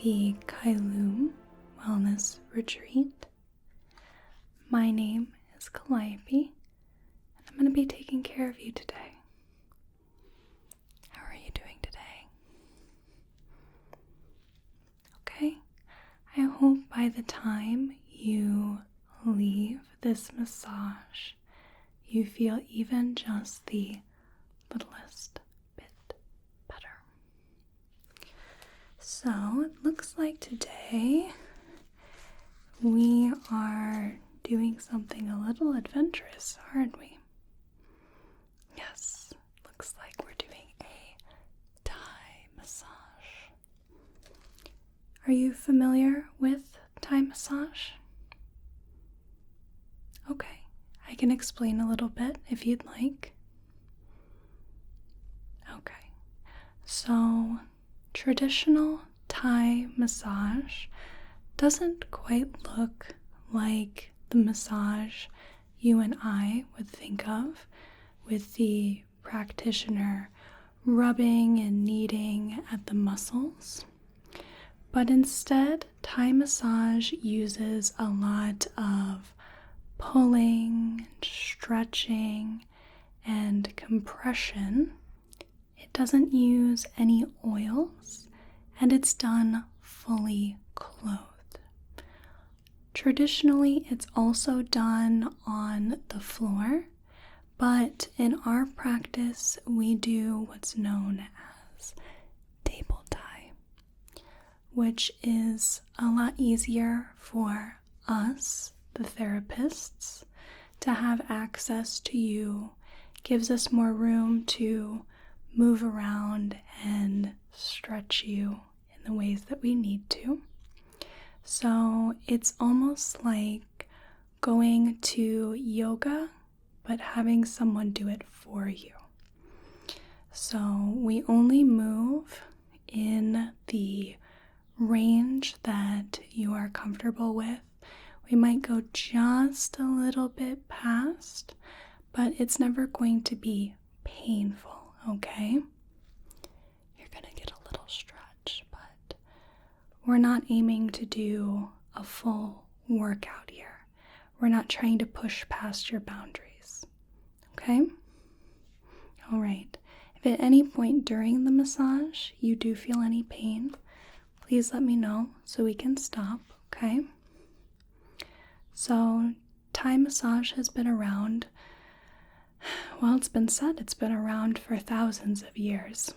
the Kailum Wellness Retreat. My name is Calliope, and I'm going to be taking care of you today. How are you doing today? Okay, I hope by the time you leave this massage, you feel even just the littlest bit better. So it looks like today we are doing something a little adventurous, aren't we? Yes, looks like we're doing a Thai massage. Are you familiar with Thai massage? Okay, I can explain a little bit if you'd like. Okay, so traditional Thai massage doesn't quite look like the massage you and I would think of, with the practitioner rubbing and kneading at the muscles. But instead, Thai massage uses a lot of pulling, stretching, and compression. It doesn't use any oils, and it's done fully clothed. Traditionally, it's also done on the floor, but in our practice, we do what's known as table Thai, which is a lot easier for us, the therapists, to have access to you. Gives us more room to move around and stretch you in the ways that we need to. So it's almost like going to yoga, but having someone do it for you. So we only move in the range that you are comfortable with. We might go just a little bit past, but it's never going to be painful, okay? You're gonna get a little stretch, but we're not aiming to do a full workout here. We're not trying to push past your boundaries, okay? All right. If at any point during the massage you do feel any pain, please let me know so we can stop, okay? So, Thai massage has been around, well, it's been said it's been around for thousands of years.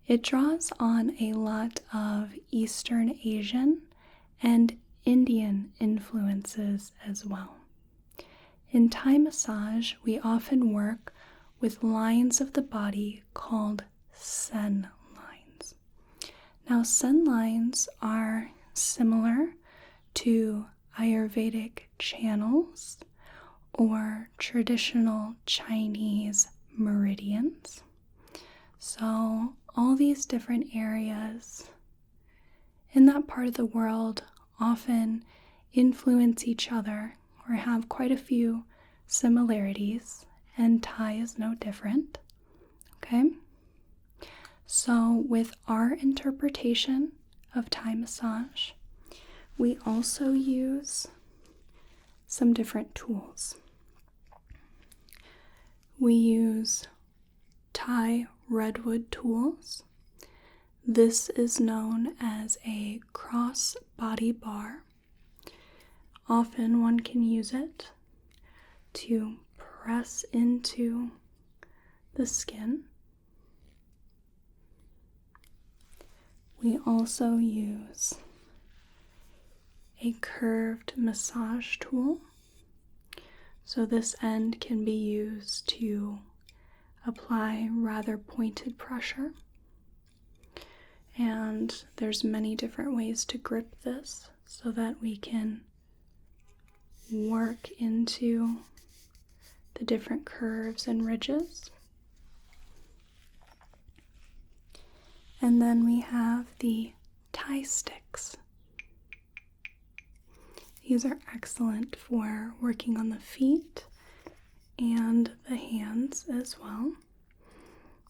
It draws on a lot of Eastern Asian and Indian influences as well. In Thai massage, we often work with lines of the body called sen lines. Now, sen lines are similar to Ayurvedic channels or traditional Chinese meridians. So all these different areas in that part of the world often influence each other or have quite a few similarities, and Thai is no different. Okay? So with our interpretation of Thai massage, we also use some different tools. We use Thai redwood tools. This is known as a cross body bar. Often one can use it to press into the skin. We also use a curved massage tool. So this end can be used to apply rather pointed pressure. And there's many different ways to grip this so that we can work into the different curves and ridges. And then we have the Thai sticks. These are excellent for working on the feet and the hands as well.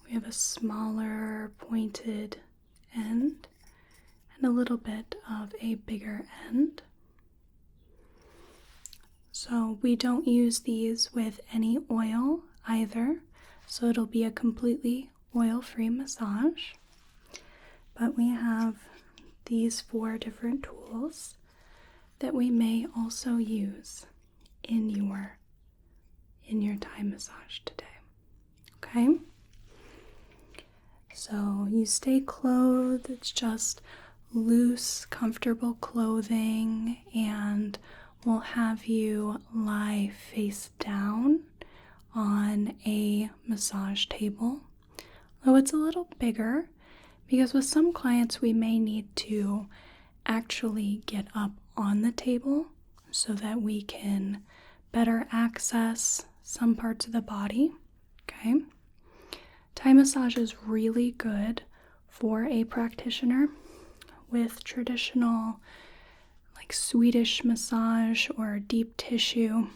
We have a smaller pointed end, and a little bit of a bigger end. So we don't use these with any oil either, so it'll be a completely oil-free massage. But we have these 4 different tools that we may also use in your Thai massage today. Okay? So you stay clothed, it's just loose, comfortable clothing, and we'll have you lie face down on a massage table. Though it's a little bigger, because with some clients we may need to actually get up on the table so that we can better access some parts of the body. Okay? Thai massage is really good for a practitioner with traditional like Swedish massage or deep tissue.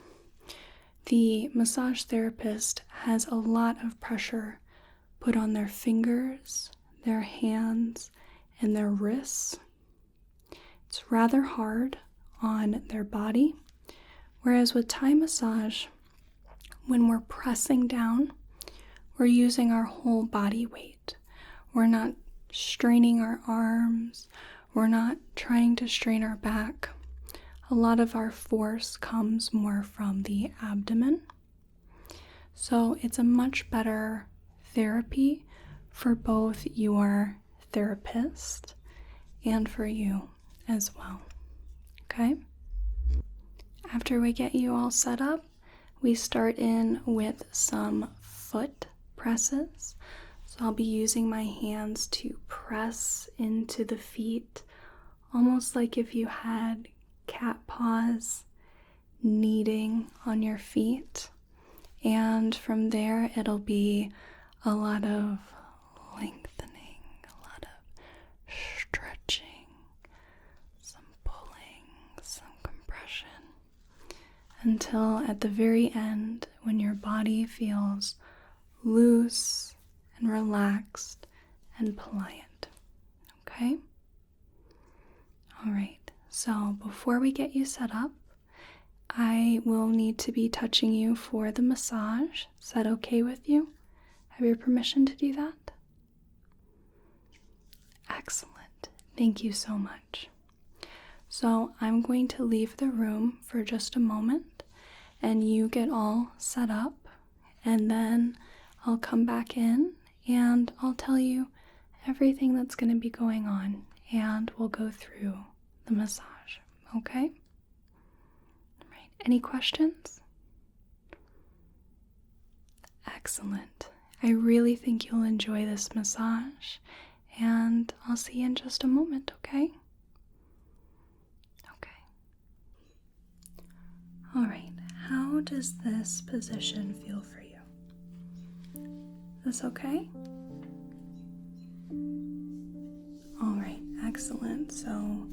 The massage therapist has a lot of pressure put on their fingers, their hands, and their wrists. It's rather hard on their body, whereas with Thai massage, when we're pressing down, we're using our whole body weight. We're not straining our arms. We're not trying to strain our back. A lot of our force comes more from the abdomen. So it's a much better therapy for both your therapist and for you as well. Okay? After we get you all set up, we start in with some foot presses. So I'll be using my hands to press into the feet, almost like if you had cat paws kneading on your feet. And from there, it'll be a lot of lengthening, a lot of stretching, some pulling, some compression, until at the very end, when your body feels loose and relaxed and pliant. Okay? All right. So before we get you set up, I will need to be touching you for the massage. Is that okay with you? Have your permission to do that? Excellent. Thank you so much. So I'm going to leave the room for just a moment and you get all set up, and then I'll come back in and I'll tell you everything that's going to be going on, and we'll go through the massage. Okay? All right. Any questions? Excellent. I really think you'll enjoy this massage, and I'll see you in just a moment, okay? Okay. All right. How does this position feel for you? Is this okay? All right. Excellent. So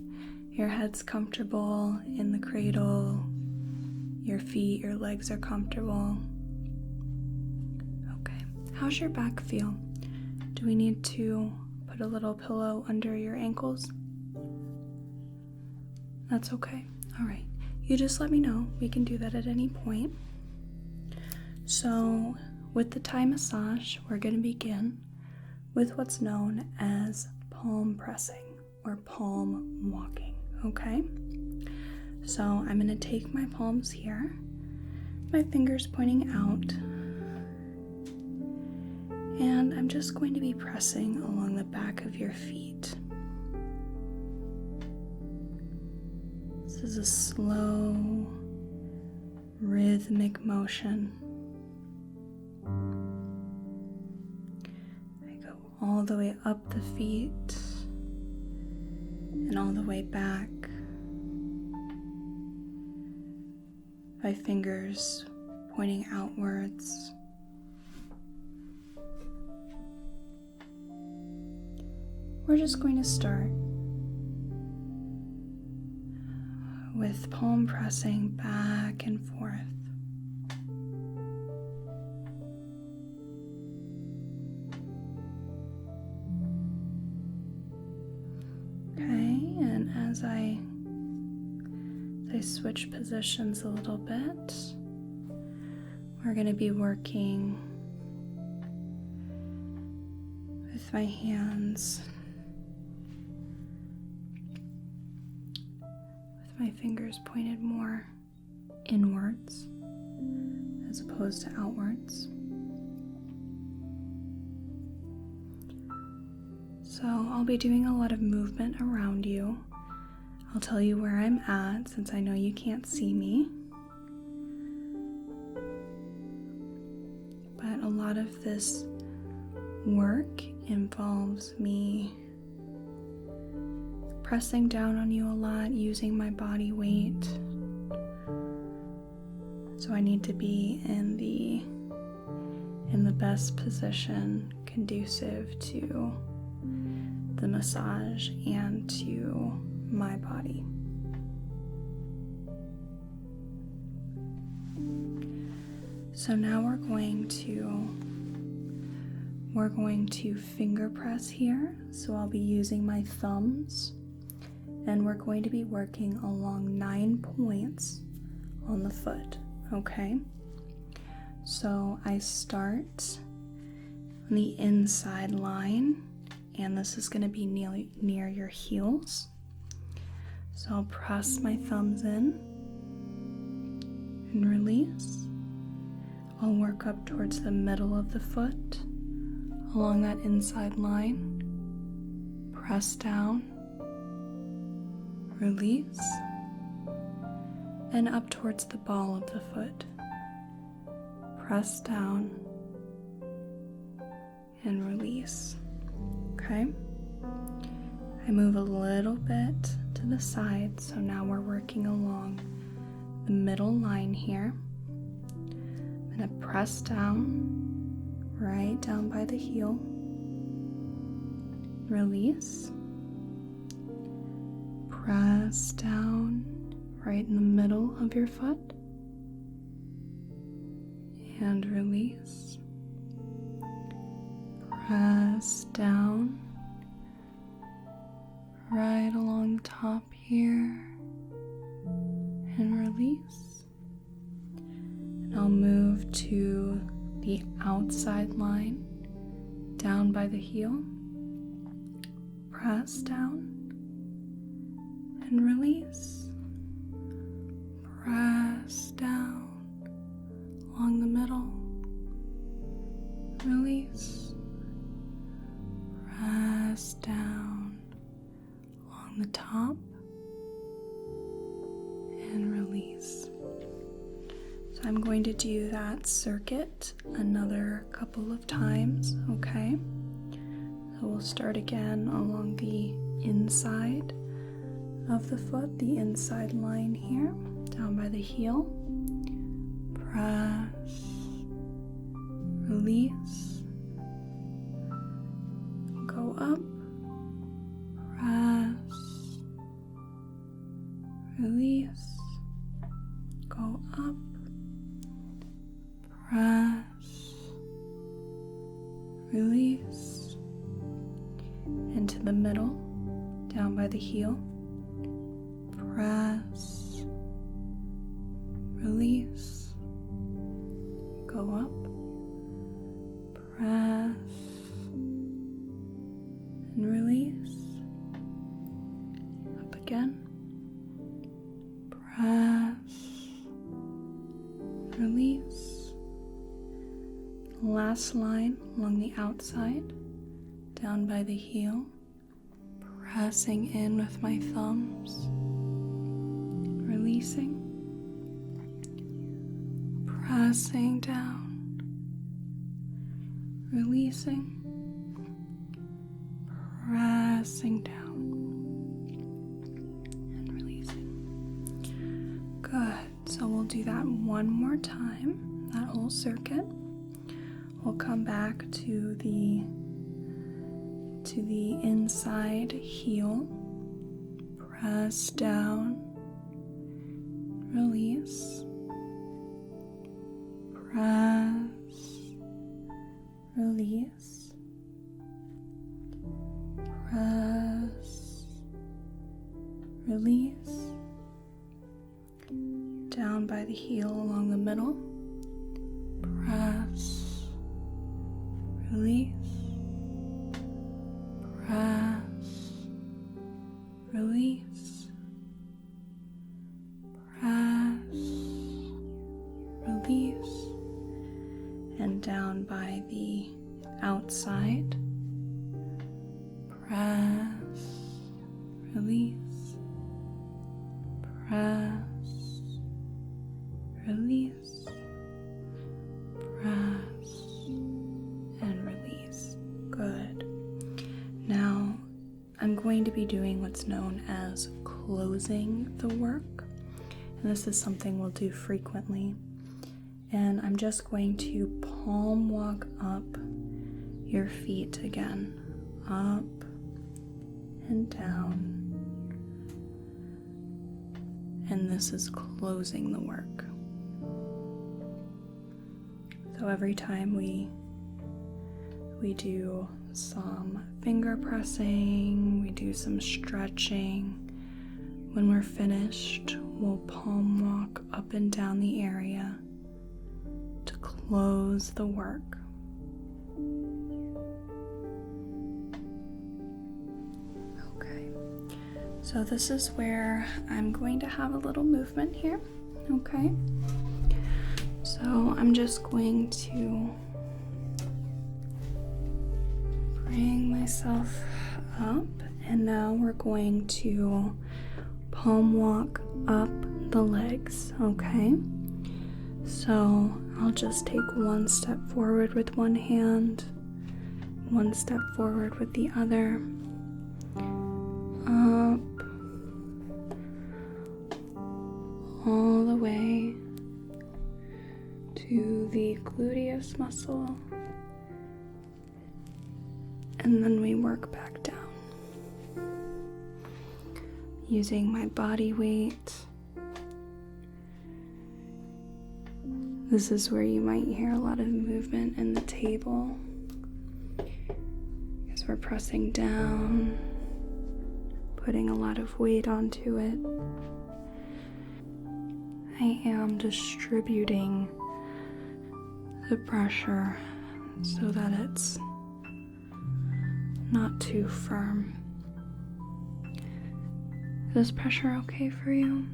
your head's comfortable in the cradle, your feet, your legs are comfortable. Okay. How's your back feel? Do we need to put a little pillow under your ankles? That's okay. All right. You just let me know. We can do that at any point. So with the Thai massage, we're going to begin with what's known as palm pressing or palm walking. Okay? So I'm going to take my palms here, my fingers pointing out, and I'm just going to be pressing along the back of your feet. This is a slow, rhythmic motion. I go all the way up the feet and all the way back. My fingers pointing outwards. We're just going to start with palm pressing back and forth. Okay. as I switch positions a little bit. We're going to be working with my hands, with my fingers pointed more inwards as opposed to outwards. So I'll be doing a lot of movement around you. I'll tell you where I'm at since I know you can't see me. But a lot of this work involves me pressing down on you a lot, using my body weight. So I need to be in the best position conducive to the massage and to my body. So now we're going to finger press here. So I'll be using my thumbs, and we're going to be working along 9 points on the foot. Okay? So I start on the inside line, and this is going to be near your heels. So I'll press my thumbs in and release. I'll work up towards the middle of the foot along that inside line. Press down, release, and up towards the ball of the foot. Press down and release. Okay? I move a little bit to the side, so now we're working along the middle line here. I'm going to press down, right down by the heel. Release. Press down right in the middle of your foot. And release. Press down right along the top here and release. And I'll move to the outside line down by the heel. Press down and release. Press down along the middle. Release. Press down along the top and release. So I'm going to do that circuit another couple of times, okay? So we'll start again along the inside of the foot, the inside line here, down by the heel. Press, release, go up, press, release, go up, press, release, into the middle, down by the heel. Press, release, go up, press, and release, up again, press, release, last line along the outside, down by the heel, pressing in with my thumbs, releasing, pressing down, releasing, pressing down, and releasing. Good. So we'll do that one more time, that whole circuit. We'll come back to the inside heel, press down, release, press, release, press, down by the heel along the middle. Press, release, press, release, press, release, and down by the outside. Press, release, press, release, press, and release. Good. Now I'm going to be doing what's known as closing the work, and this is something we'll do frequently. And I'm just going to palm walk up your feet again, up and down. And this is closing the work. So every time we do some finger pressing, we do some stretching. When we're finished, we'll palm walk up and down the area to close the work. Okay, so this is where I'm going to have a little movement here, okay? So I'm just going to bring myself up, and now we're going to palm walk up the legs, okay? So I'll just take one step forward with one hand, one step forward with the other, up, all the way to the gluteus muscle, and then we work back down using my body weight. This is where you might hear a lot of movement in the table because we're pressing down, putting a lot of weight onto it. I am distributing the pressure so that it's not too firm. Is this pressure okay for you?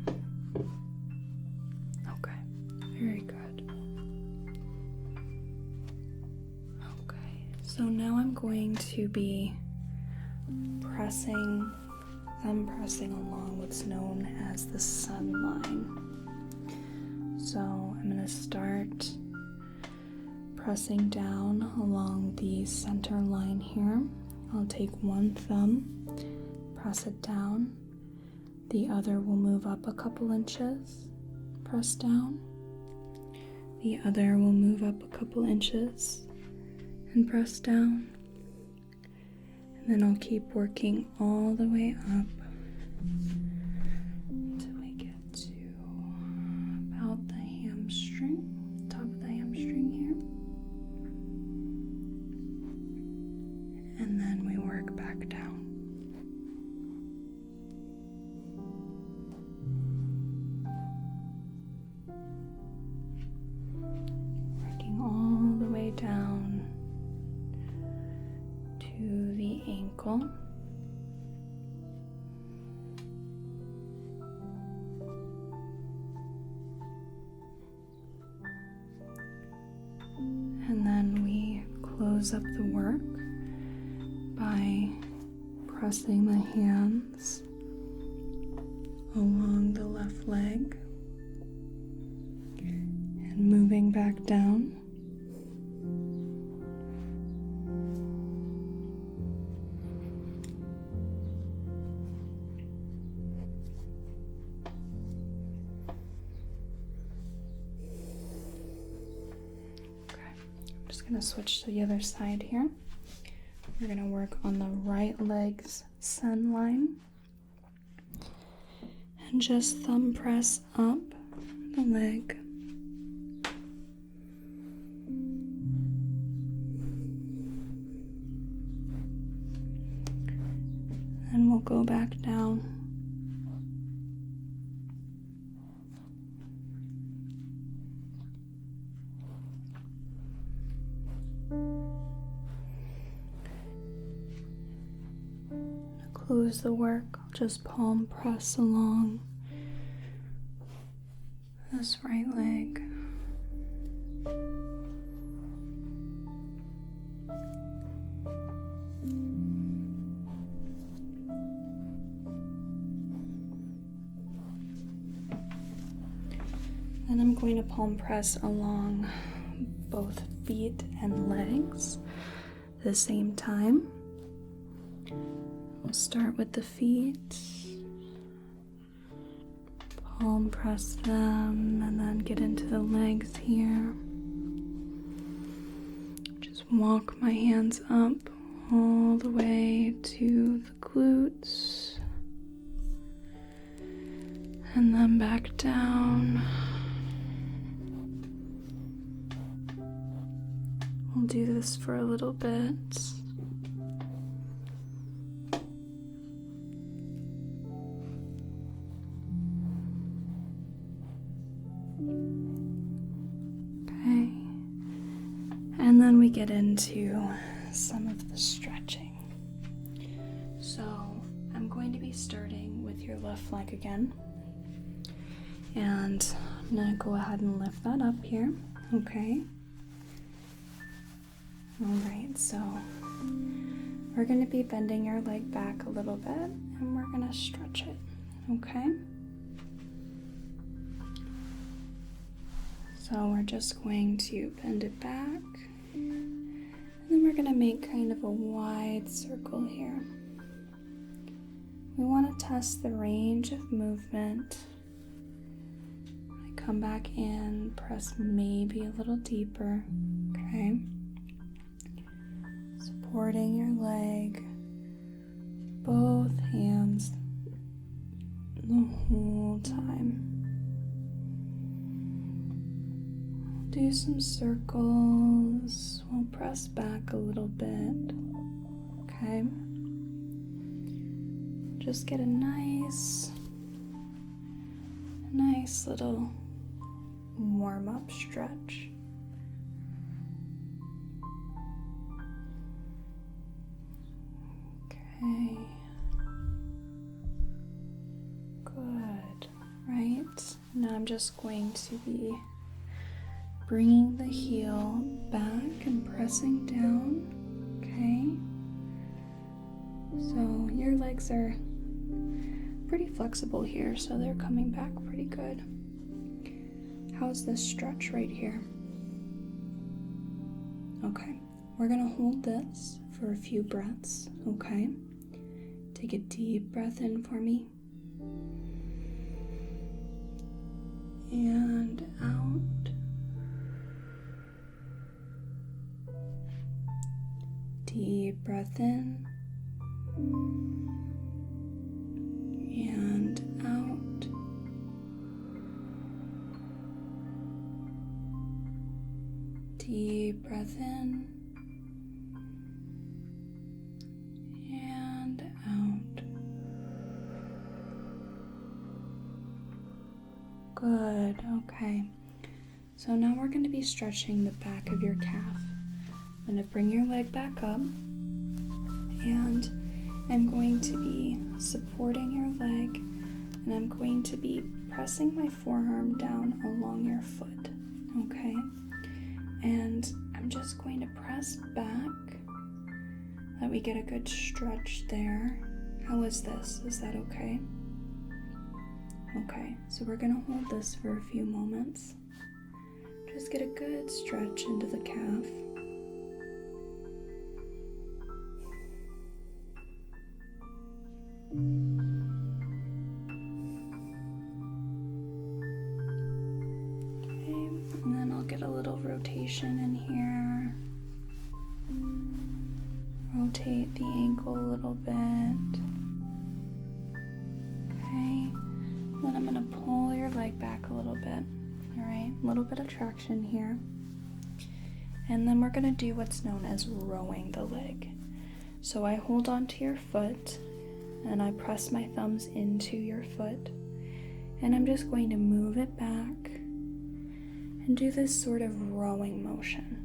Okay, very good. Okay, so now I'm going to be thumb pressing along what's known as the sun line. So I'm going to start pressing down along the center line here. I'll take one thumb, press it down. The other will move up a couple inches, press down. The other will move up a couple inches and press down. And then I'll keep working all the way up until we get to about the hamstring, top of the hamstring here. And then we work back down. Working all the way down to the ankle. And then we close up the work by pressing the hands along the left leg and moving back down. I'm just going to switch to the other side here. We're going to work on the right leg's sun line and just thumb press up the leg. And we'll go back down. close the work, I'll just palm press along this right leg. Then I'm going to palm press along both feet and legs at the same time. We'll start with the feet, palm press them, and then get into the legs here. Just walk my hands up all the way to the glutes, and then back down. We'll do this for a little bit. Okay. And then we get into some of the stretching. So I'm going to be starting with your left leg again. And I'm going to go ahead and lift that up here. Okay. Alright, so we're going to be bending your leg back a little bit and we're going to stretch it, okay? So we're just going to bend it back and then we're going to make kind of a wide circle here. We want to test the range of movement. I come back in, press maybe a little deeper, okay? Supporting your leg, both hands the whole time. Do some circles. We'll press back a little bit. Okay. Just get a nice little warm-up stretch. Okay. Good. Right. Now I'm just going to be bringing the heel back and pressing down. Okay. So your legs are pretty flexible here, so they're coming back pretty good. How's this stretch right here? Okay. We're going to hold this for a few breaths, okay? Take a deep breath in for me. And out. Deep breath in. And out. Deep breath in. Good, okay. So now we're going to be stretching the back of your calf. I'm going to bring your leg back up and I'm going to be supporting your leg and I'm going to be pressing my forearm down along your foot, okay? And I'm just going to press back that we get a good stretch there. How is this? Is that okay? Okay, so we're going to hold this for a few moments. Just get a good stretch into the calf. Okay, and then I'll get a little rotation in here. Rotate the ankle a little bit. Okay. Then I'm going to pull your leg back a little bit, all right? A little bit of traction here. And then we're going to do what's known as rowing the leg. So I hold onto your foot and I press my thumbs into your foot. And I'm just going to move it back and do this sort of rowing motion.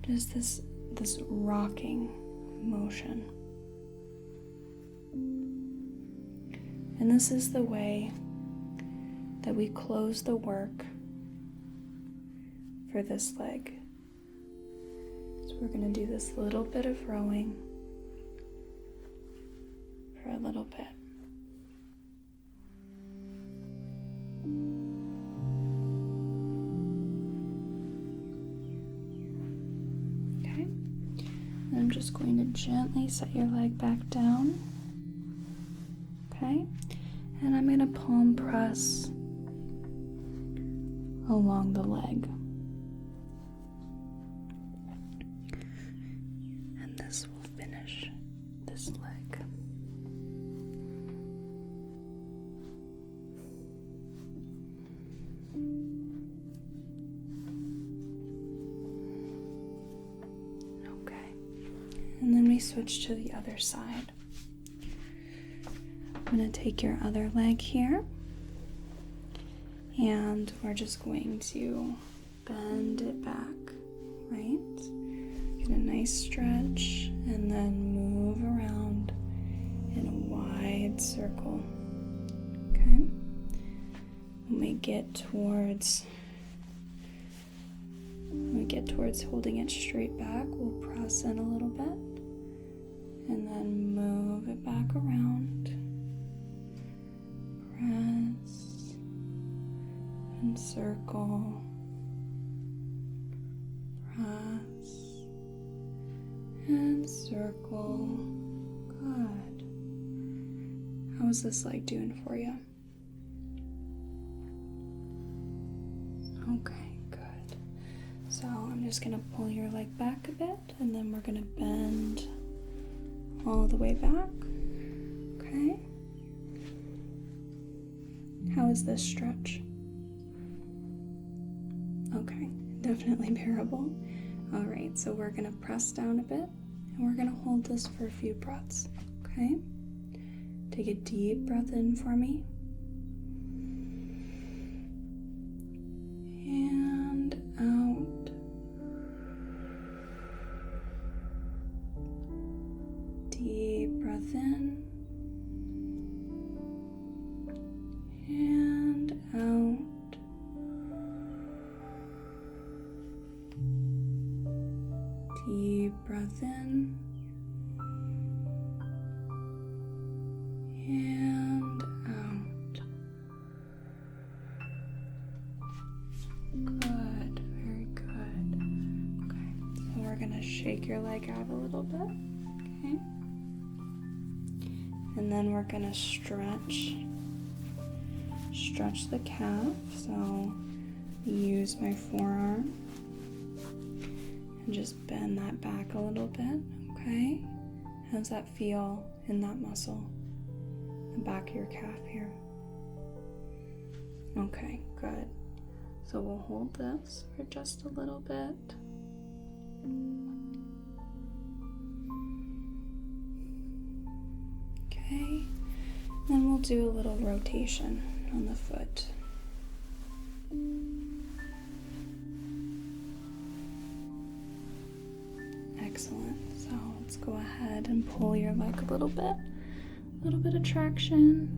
Just this rocking motion. And this is the way that we close the work for this leg. So we're going to do this little bit of rowing for a little bit. Okay. And I'm just going to gently set your leg back down. Okay. And I'm going to palm press along the leg. And this will finish this leg. Okay. And then we switch to the other side. I'm going to take your other leg here, and we're just going to bend it back, right? Get a nice stretch, and then move around in a wide circle, okay? When we get towards holding it straight back, we'll press in a little bit, and then move it back around. Press and circle, press and circle. Good. How is this leg doing for you? Okay, good. So I'm just going to pull your leg back a bit, and then we're going to bend all the way back. Okay. How is this stretch? Okay, definitely bearable. All right, so we're gonna press down a bit, and we're gonna hold this for a few breaths, okay? Take a deep breath in for me. And out. Deep breath in. And out. Deep breath in. And out. Good, very good. Okay, so we're gonna shake your leg out a little bit, okay? And then we're gonna stretch the calf. So use my forearm and just bend that back a little bit, okay? How does that feel in that muscle? The back of your calf here. Okay, good. So we'll hold this for just a little bit. Okay, then we'll do a little rotation on the foot. Excellent. So let's go ahead and pull your leg a little bit of traction.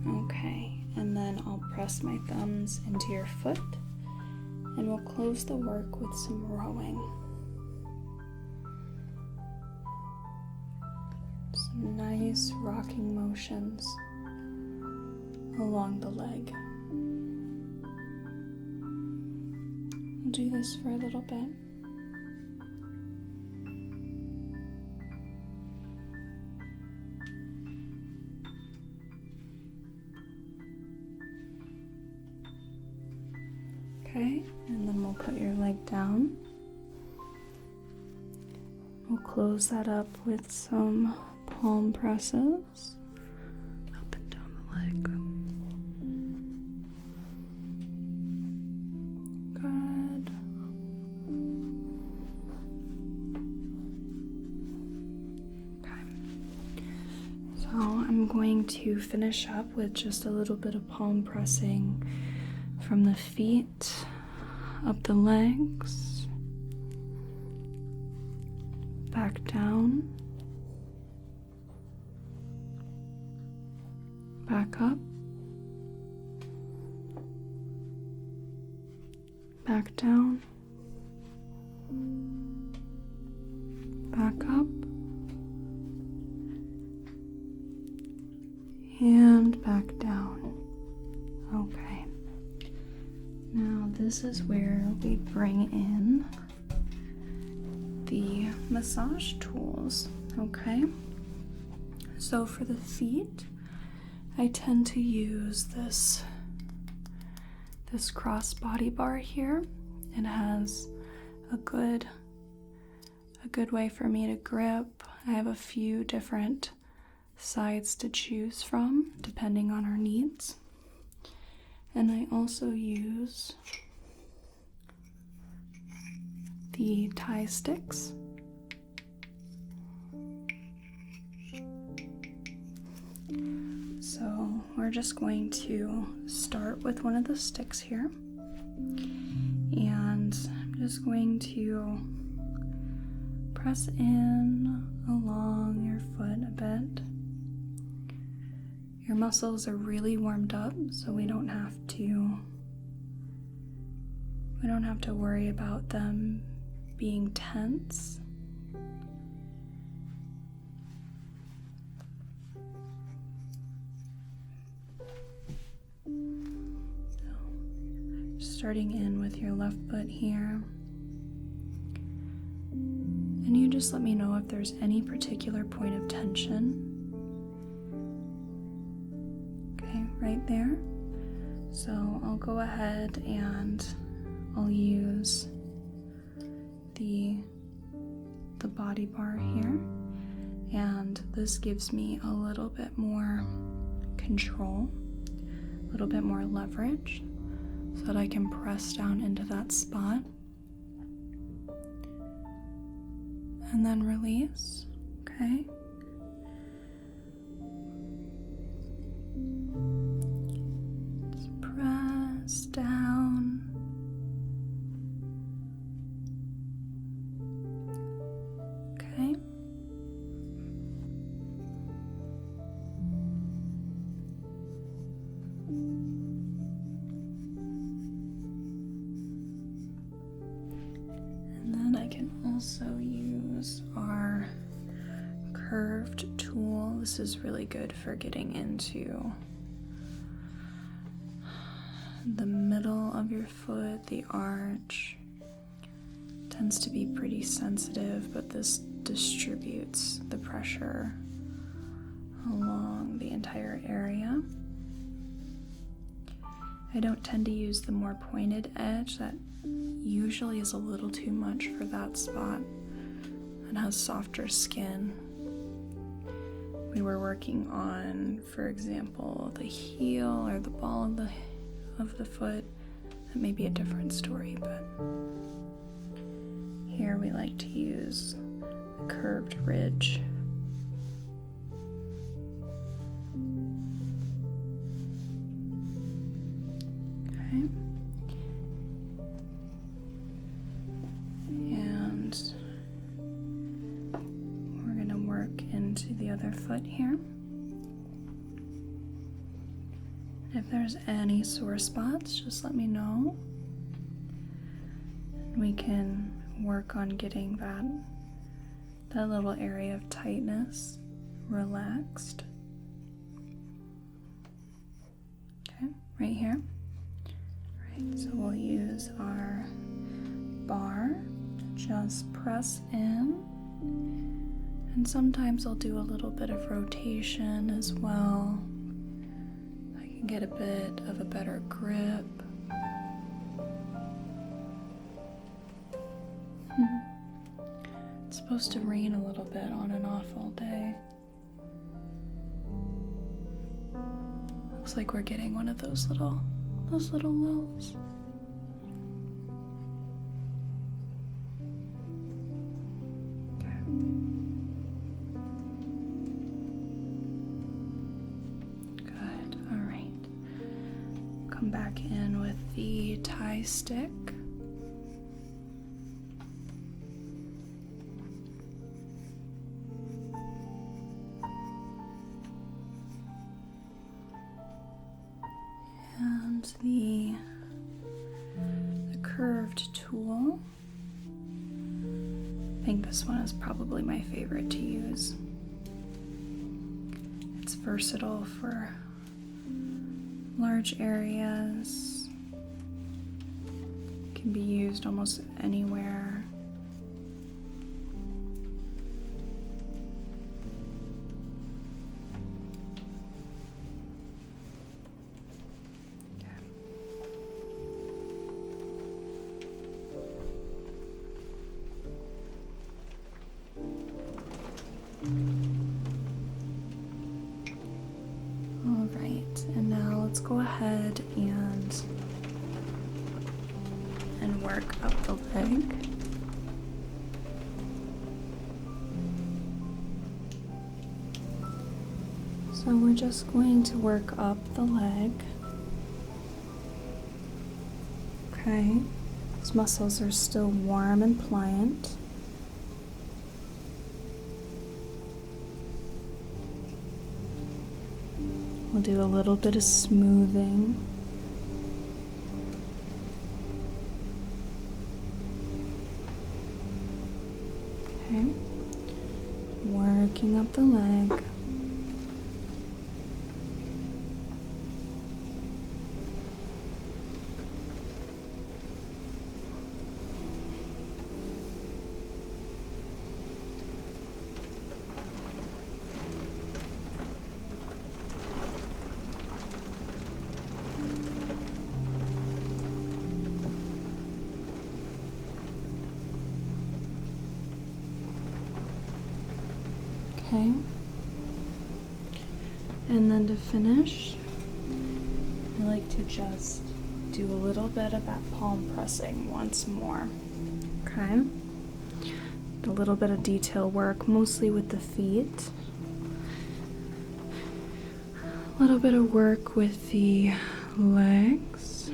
Okay, and then I'll press my thumbs into your foot, and we'll close the work with some rowing. Some nice rocking motions along the leg. We'll do this for a little bit. Okay, and then we'll put your leg down. We'll close that up with some palm presses up and down the leg. Good. Okay. So I'm going to finish up with just a little bit of palm pressing from the feet up the legs, back down, back up, back down, back up, and back down. Okay. Now this is where we bring in the massage tools, okay? So for the feet, I tend to use this cross body bar here. It has a good way for me to grip. I have a few different sides to choose from depending on our needs. And I also use the tie sticks. So we're just going to start with one of the sticks here, and I'm just going to press in along your foot a bit. Your muscles are really warmed up, so we don't have to worry about them being tense. So, starting in with your left foot here. And you just let me know if there's any particular point of tension. Okay, right there. So I'll go ahead and I'll use the body bar here, and this gives me a little bit more control, a little bit more leverage, so that I can press down into that spot and then release. Okay. Just press down. Okay. And then I can also use our curved tool. This is really good for getting into the middle of your foot, the arch. Tends to be pretty sensitive, but this distributes the pressure along the entire area. I don't tend to use the more pointed edge. That usually is a little too much for that spot and has softer skin. We were working on, for example, the heel or the ball of the foot. That may be a different story, but here we like to use a curved ridge. Okay. And we're going to work into the other foot here. If there's any sore spots, just let me know. We can work on getting that little area of tightness relaxed. Okay, right here. Right, so we'll use our bar to just press in. And sometimes I'll do a little bit of rotation as well. I can get a bit of a better grip. It's supposed to rain a little bit on and off all day. Looks like we're getting one of those little lulls. Okay. Good. All right. Come back in with the tie stick. out the curved tool. I think this one is probably my favorite to use. It's versatile for large areas. Can be used almost anywhere. Alright, and now let's go ahead and work up the leg. So we're just going to work up the leg. Okay, these muscles are still warm and pliant. We'll do a little bit of smoothing. Okay, working up the leg. Okay, and then to finish, I like to just do a little bit of that palm pressing once more. Okay, a little bit of detail work, mostly with the feet. A little bit of work with the legs.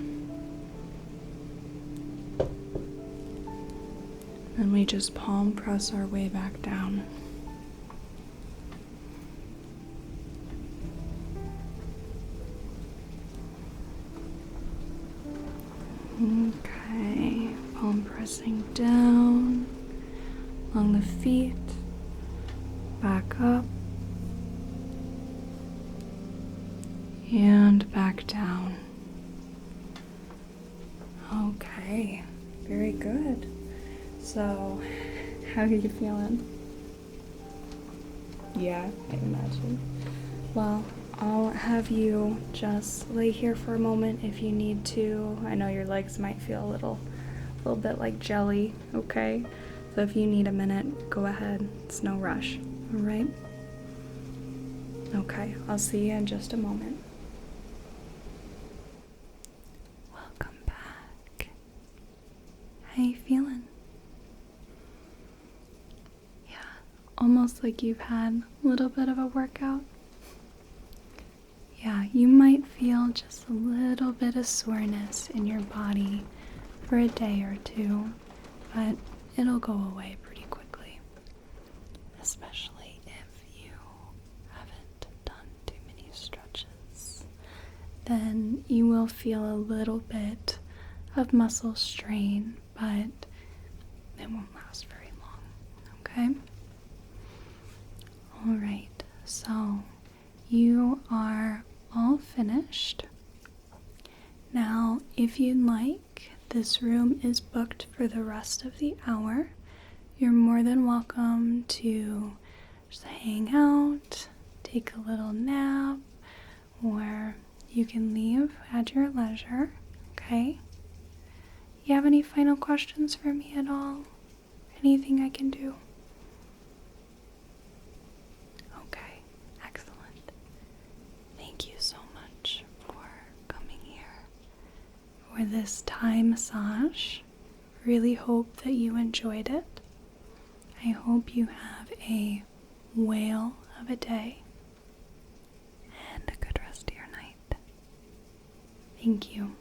And we just palm press our way back down. Okay, palm pressing down along the feet, back up, and back down. Okay, very good. So, how are you feeling? Yeah, I imagine. Well, I'll have you just lay here for a moment if you need to. I know your legs might feel a little bit like jelly, okay? So if you need a minute, go ahead. It's no rush, all right? Okay, I'll see you in just a moment. Welcome back. How you feeling? Yeah, almost like you've had a little bit of a workout. Yeah, you might feel just a little bit of soreness in your body for a day or two, but it'll go away pretty quickly, especially if you haven't done too many stretches. Then you will feel a little bit of muscle strain, but it won't last very long, okay? All right, so you are all finished. Now, if you'd like, this room is booked for the rest of the hour. You're more than welcome to just hang out, take a little nap, or you can leave at your leisure, okay? You have any final questions for me at all? Anything I can do? Okay, excellent. Thank you so much for coming here for this Thai massage. Really hope that you enjoyed it. I hope you have a whale of a day and a good rest of your night. Thank you.